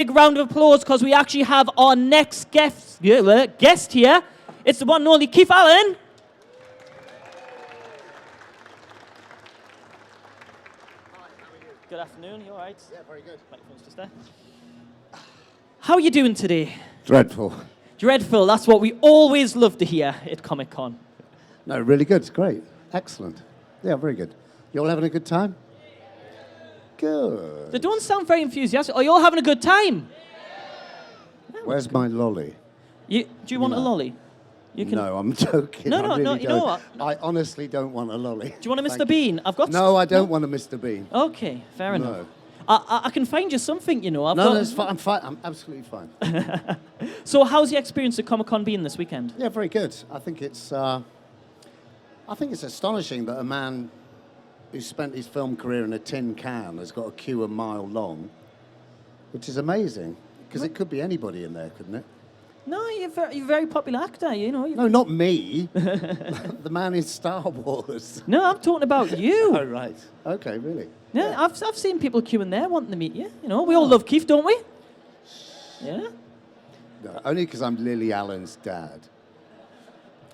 Big round of applause because we actually have our next guest here. It's the one and only Keith Allen. Good afternoon, you all right? Yeah, very good. Microphone's just there. How are you doing today? Dreadful. Dreadful, that's what we always love to hear at Comic-Con. No, really good. It's great. Excellent. Yeah, very good. You all having a good time? Good. They don't sound very enthusiastic. Are you all having a good time? Where's my lolly? Do you want a lolly? You can... No, I'm joking. No, I really you don't. know what? I honestly don't want a lolly. Do you want a Mr. Bean? I've got... No, I don't want a Mr. Bean. Okay, fair enough. No. I can find you something, you know. No, it's fine. I'm fine. I'm absolutely fine. So how's the experience at Comic-Con been this weekend? Yeah, very good. I think it's astonishing that a man who spent his film career in a tin can has got a queue a mile long, which is amazing, because it could be anybody in there, couldn't it? No, you're a very popular actor, you know. No, not me. The man in Star Wars. No, I'm talking about you. Oh, right. Okay, really? Yeah, I've seen people queuing there wanting to meet you. You know, we all love Keith, don't we? Yeah. No, only because I'm Lily Allen's dad.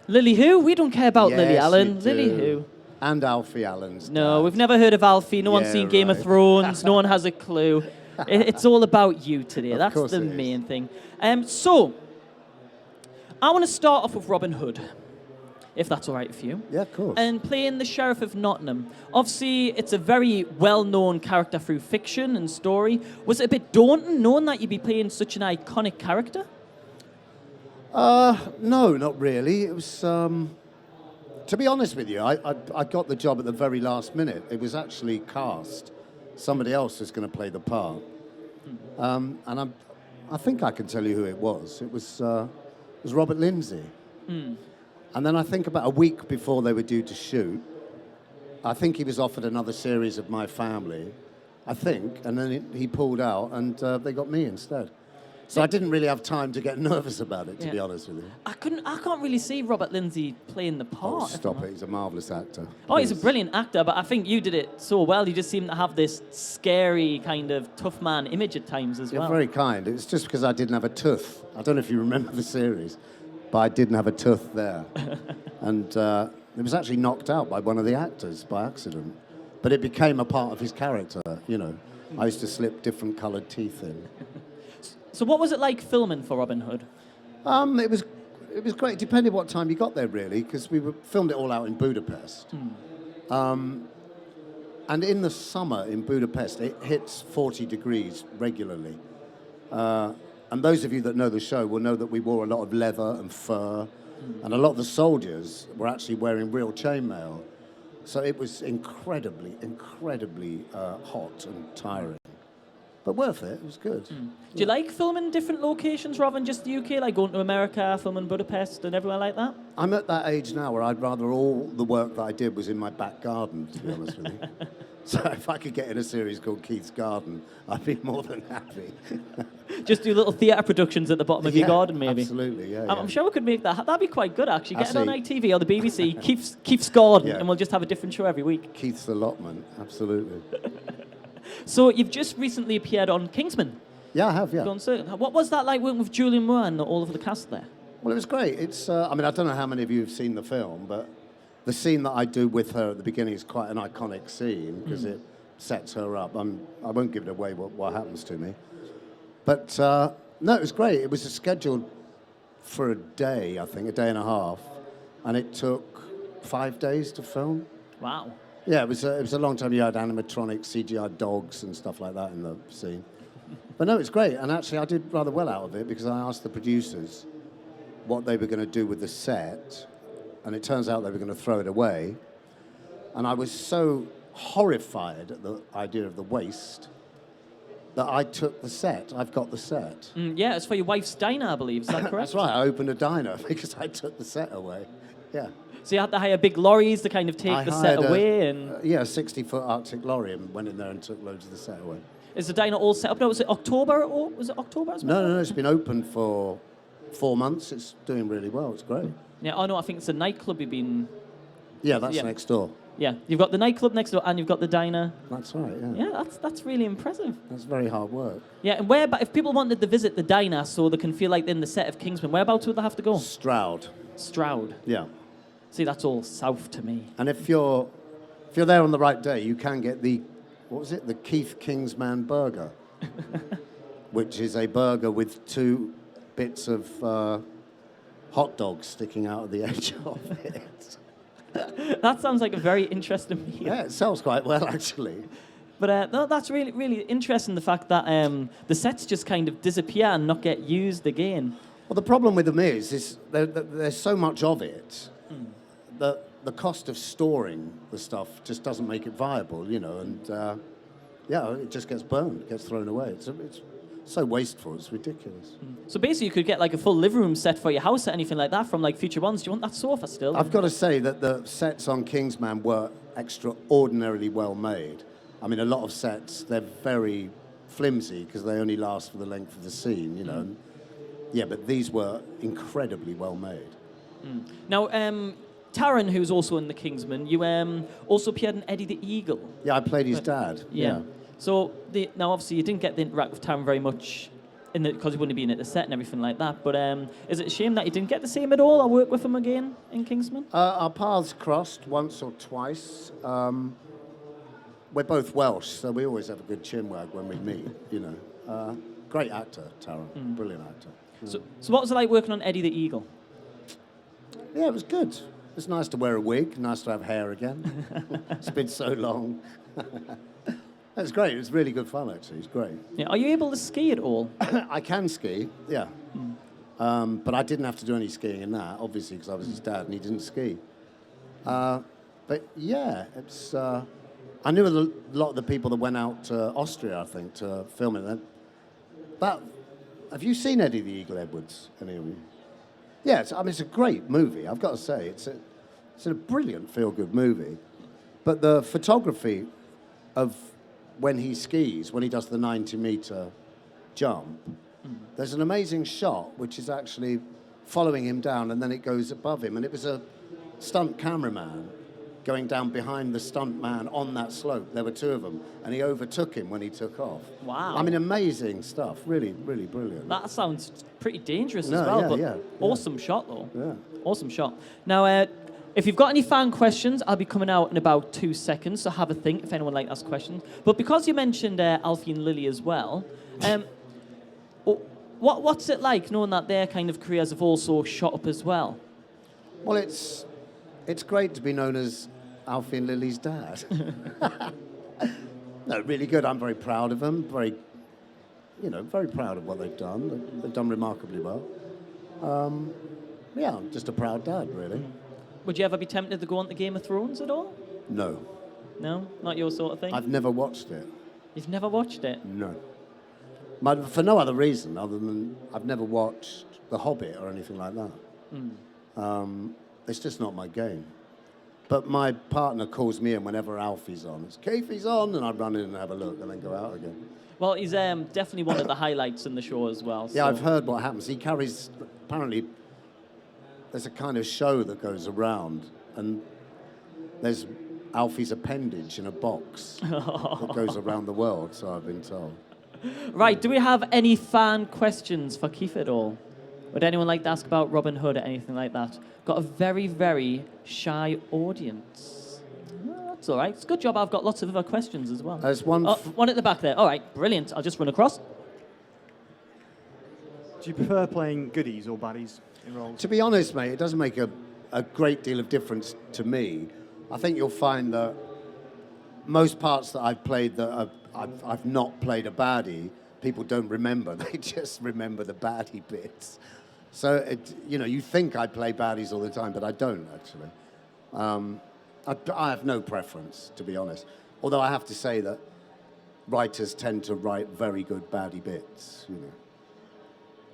Lily who? We don't care about Yes, Lily Allen. you do. Lily who? And Alfie Allen's No, dad. we've never heard of Alfie. No one's Yeah, seen Game of right. Thrones. No one has a clue. It's all about you today. Of That's course the it is. main thing. So, I want to start off with Robin Hood, if that's all right with you. Yeah, of course. And playing the Sheriff of Nottingham. Obviously, it's a very well-known character through fiction and story. Was it a bit daunting knowing that you'd be playing such an iconic character? No, not really. It was, to be honest with you, I got the job at the very last minute. It was actually cast. Somebody else was going to play the part. And I think I can tell you who it was. It was Robert Lindsay. And then I think about a week before they were due to shoot, I think he was offered another series of My Family, I think, and then he pulled out, and they got me instead. So I didn't really have time to get nervous about it, to be honest with you. I can't really see Robert Lindsay playing the part. Oh, stop it. He's a marvellous actor. Oh, he's a brilliant actor, but I think you did it so well. You just seem to have this scary kind of tough man image at times as well. You're very kind. It's just because I didn't have a tooth. I don't know if you remember the series, but I didn't have a tooth there. And it was actually knocked out by one of the actors by accident. But it became a part of his character, you know. I used to slip different coloured teeth in. So what was it like filming for Robin Hood? It was great, depending what time you got there, really, because we filmed it all out in Budapest. And in the summer in Budapest, it hits 40 degrees regularly. And those of you that know the show will know that we wore a lot of leather and fur, and a lot of the soldiers were actually wearing real chainmail. So it was incredibly hot and tiring. But worth it. It was good. Do you like filming different locations rather than just the UK, like going to America, filming Budapest and everywhere like that? I'm at that age now where I'd rather all the work that I did was in my back garden, to be honest with you. So if I could get in a series called Keith's Garden, I'd be more than happy. Just do little theatre productions at the bottom of your garden, maybe? Absolutely, yeah. I'm sure we could make that. That'd be quite good, actually. Get it on Actually- ITV or the BBC, Keith's Garden, Yeah. and we'll just have a different show every week. Keith's allotment, absolutely. So you've just recently appeared on Kingsman. Yeah, I have, yeah. What was that like working with Julian Moore and all of the cast there? Well, it was great. It's, I mean, I don't know how many of you have seen the film, but the scene that I do with her at the beginning is quite an iconic scene because it sets her up. I won't give it away what happens to me. But, no, it was great. It was scheduled for a day, I think, a day and a half, and it took 5 days to film. Wow. Yeah, it was a long time. You had animatronic CGI dogs and stuff like that in the scene. But no, it's great. And actually, I did rather well out of it because I asked the producers what they were going to do with the set. And it turns out they were going to throw it away. And I was so horrified at the idea of the waste that I took the set. I've got the set. Yeah, it's for your wife's diner, I believe. Is that correct? That's right. I opened a diner because I took the set away. Yeah. So you had to hire big lorries to kind of take the set away, and a 60-foot Arctic lorry and went in there and took loads of the set away. is the diner all set up now? Was it October? Or was it October? No, it's been open for 4 months. It's doing really well. It's great. Yeah, oh no, I think it's a nightclub you've been... Yeah, that's next door. Yeah, you've got the nightclub next door, and you've got the diner. That's right, yeah. Yeah, that's really impressive. That's very hard work. Yeah, and if people wanted to visit the diner so they can feel like they're in the set of Kingsman, whereabouts would they have to go? Stroud. Stroud. Yeah. See, that's all south to me. And if you're there on the right day, you can get the Keith Kingsman burger, which is a burger with 2 bits of hot dogs sticking out of the edge of it. That sounds like a very interesting meal. Yeah, it sells quite well, actually. But no, that's really, really interesting, the fact that the sets just kind of disappear and not get used again. Well, the problem with them is there's so much of it that the cost of storing the stuff just doesn't make it viable, you know, and yeah, it just gets burned, it gets thrown away. It's so wasteful, it's ridiculous. So basically you could get like a full living room set for your house or anything like that from like future ones. Do you want that sofa still? I've got to say that the sets on Kingsman were extraordinarily well made. I mean, a lot of sets, they're very flimsy because they only last for the length of the scene, you know. And, yeah, but these were incredibly well made. Now, Taron, who's also in the Kingsman, you also appeared in Eddie the Eagle. Yeah, I played his dad. Yeah. So now, obviously, you didn't get to interact with Taron very much because he wouldn't have been at the set and everything like that. But is it a shame that you didn't get to see him at all or work with him again in Kingsman? Our paths crossed once or twice. We're both Welsh, so we always have a good chinwag when we meet, you know. Great actor, Taron. Brilliant actor. So what was it like working on Eddie the Eagle? Yeah, it was good. It's nice to wear a wig, nice to have hair again. It's been so long. It was great. It was really good fun, actually. It's great. Yeah. Are you able to ski at all? I can ski, yeah. But I didn't have to do any skiing in that, obviously, because I was his dad and he didn't ski. But yeah, it's. I knew a lot of the people that went out to Austria, I think, to film it. Have you seen Eddie the Eagle, Edwards? Any of you? Yeah, it's a great movie. I've got to say, it's a brilliant feel-good movie. But the photography of when he skis, when he does the 90-meter jump, there's an amazing shot which is actually following him down, and then it goes above him. And it was a stunt cameraman going down behind the stunt man on that slope. There were 2 of them, and he overtook him when he took off. Wow. I mean, amazing stuff. Really, really brilliant. That sounds pretty dangerous as well. Yeah. Awesome shot, though. Yeah. Awesome shot. Now, if you've got any fan questions, I'll be coming out in about 2 seconds, so have a think if anyone would like to ask questions. But because you mentioned Alfie and Lily as well, what's it like knowing that their kind of careers have also shot up as well? Well, it's great to be known as Alfie and Lily's dad. No, really good. I'm very proud of them. Very proud of what they've done. They've done remarkably well. Yeah, I'm just a proud dad, really. Would you ever be tempted to go on to Game of Thrones at all? No. No? Not your sort of thing? I've never watched it. You've never watched it? No. For no other reason other than I've never watched The Hobbit or anything like that. It's just not my game. But my partner calls me in whenever Alfie's on. It's Keithie's on, and I run in and have a look and then go out again. Well, he's definitely one of the highlights in the show as well. Yeah, so. I've heard what happens. He carries, apparently, there's a kind of show that goes around, and there's Alfie's appendage in a box that goes around the world, so I've been told. Right, do we have any fan questions for Keith at all? Would anyone like to ask about Robin Hood or anything like that? Got a very, very shy audience. Well, that's all right. It's a good job I've got lots of other questions as well. There's one... one at the back there. All right, brilliant. I'll just run across. Do you prefer playing goodies or baddies in roles? To be honest, mate, it doesn't make a great deal of difference to me. I think you'll find that most parts that I've played that I've not played a baddie, people don't remember. They just remember the baddie bits. So, you think I play baddies all the time, but I don't, actually. I have no preference, to be honest. Although I have to say that writers tend to write very good baddie bits,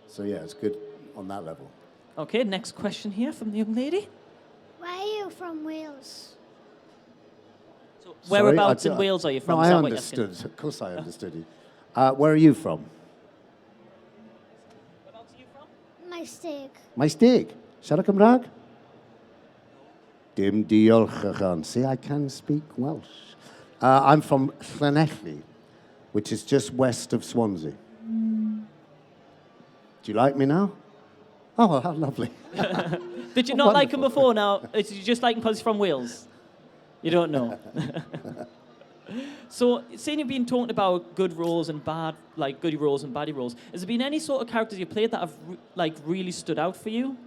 So, yeah, it's good on that level. Okay, next question here from the young lady. Where are you from, Wales? So whereabouts in Wales are you from? No, I understood. Of course I understood you. Where are you from? Whereabouts are you from? My steak. Maestig. Siarad Cymraeg? Dim diolch. See, I can speak Welsh. I'm from Llanelli, which is just west of Swansea. Do you like me now? Oh, how lovely. Did you not like him before now? Did you just like him because he's from Wales? You don't know. So, saying you've been talking about good roles and bad, like goody roles and baddie roles, has there been any sort of characters you played that have really stood out for you?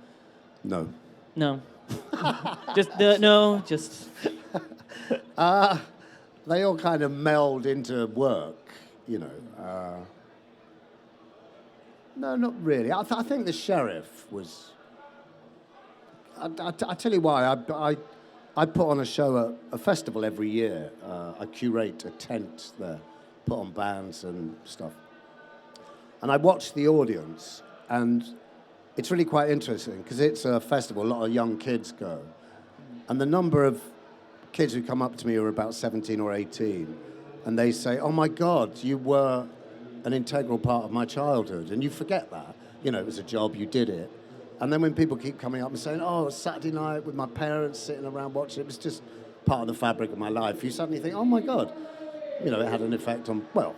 No. No. just. They all kind of meld into work, you know. No, not really. I think the sheriff was. I tell you why. I put on a show at a festival every year. I curate a tent there, put on bands and stuff. And I watch the audience, and it's really quite interesting because it's a festival. A lot of young kids go, and the number of kids who come up to me are about 17 or 18, and they say, "Oh my God, you were an integral part of my childhood," and you forget that. You know, it was a job, you did it. And then when people keep coming up and saying, "Oh, it was Saturday night with my parents sitting around watching, it was just part of the fabric of my life," you suddenly think, "Oh my God," you know, it had an effect on, well,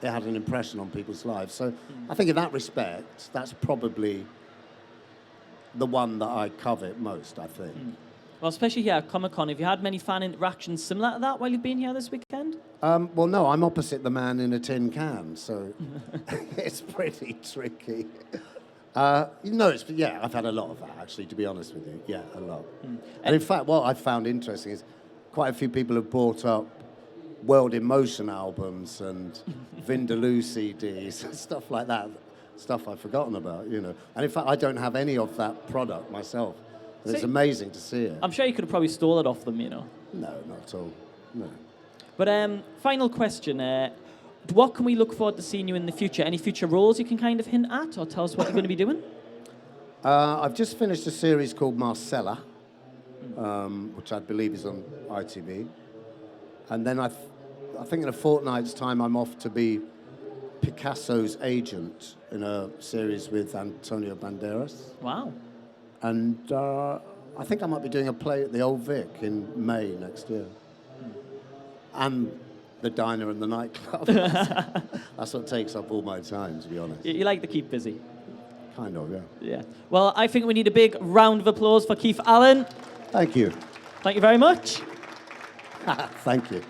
it had an impression on people's lives. So I think in that respect, that's probably the one that I covet most, I think. Well, especially here at Comic-Con, have you had many fan interactions similar to that while you've been here this weekend? Well, no, I'm opposite the man in a tin can, so it's pretty tricky. Yeah, I've had a lot of that, actually, to be honest with you. Yeah, a lot. And in fact, what I found interesting is quite a few people have brought up World in Motion albums and Vindaloo CDs and stuff like that, stuff I've forgotten about, you know. And in fact, I don't have any of that product myself. And it's amazing to see it. I'm sure you could have probably stole it off them, you know. No, not at all. No. But final question. What can we look forward to seeing you in the future? Any future roles you can kind of hint at or tell us what you're going to be doing? I've just finished a series called Marcella, which I believe is on ITV. And then I think in a fortnight's time I'm off to be Picasso's agent in a series with Antonio Banderas. Wow. And I think I might be doing a play at the Old Vic in May next year. And the diner and the nightclub. That's what takes up all my time, to be honest. You like to keep busy. Kind of, yeah. Yeah. Well, I think we need a big round of applause for Keith Allen. Thank you. Thank you very much. Thank you.